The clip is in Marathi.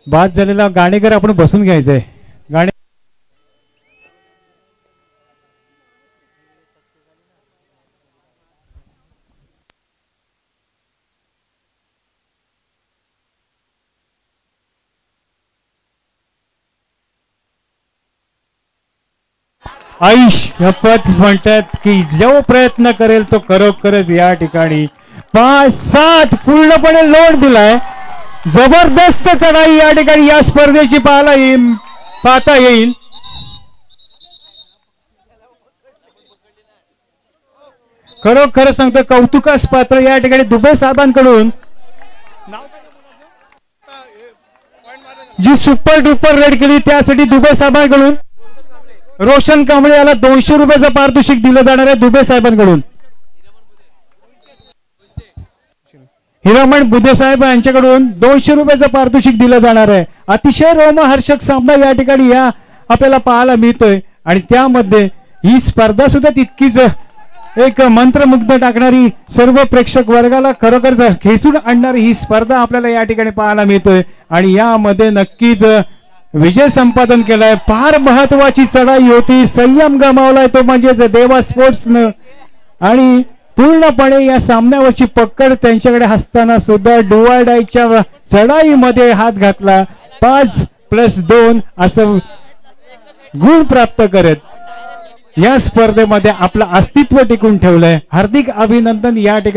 बाद झालेला गाणेकर आपण बसून घ्यायचंय. गाणे आयुष म्हणतात की जो प्रयत्न करेल तो खरोखरच या ठिकाणी 5-7 पूर्णपणे लोड दिलाय. जबरदस्त चढाई या ठिकाणी या स्पर्धेची पाहता येईल. खरोखर सांगतो कौतुकास पात्र या ठिकाणी दुबे साहेबांकडून जी सुपर डुपर रेड केली त्यासाठी दुबे साहेबांकडून रोशन कांबळे याला 200 रुपयाचं पारितोषिक दिलं जाणार आहे. दुबे साहेबांकडून हिरामण बुधे साहेब यांच्याकडून 200 रुपयाचं पारितोषिक दिलं जाणार आहे. अतिशय रोमहर्षक सामना या ठिकाणी या आपल्याला पाहायला मिळतोय आणि त्यामध्ये ही स्पर्धा सुद्धा तितकीच एक मंत्रमुग्ध टाकणारी, सर्व प्रेक्षक वर्गाला खरोखर खेचून आणणारी ही स्पर्धा आपल्याला या ठिकाणी पाहायला मिळतोय आणि यामध्ये नक्कीच विजय संपादन केलाय. फार महत्वाची चढाई होती, संयम गमावलाय तो म्हणजेच देवा स्पोर्ट्सनं आणि पूर्णपणे या सामन्यावरची पकड त्यांच्याकडे असताना सुद्धा डुवाडायच्या चढाईमध्ये हात घातला. 5+2 असं गुण प्राप्त करत या स्पर्धेमध्ये आपलं अस्तित्व टिकून ठेवलंय. हार्दिक अभिनंदन या ठिकाणी.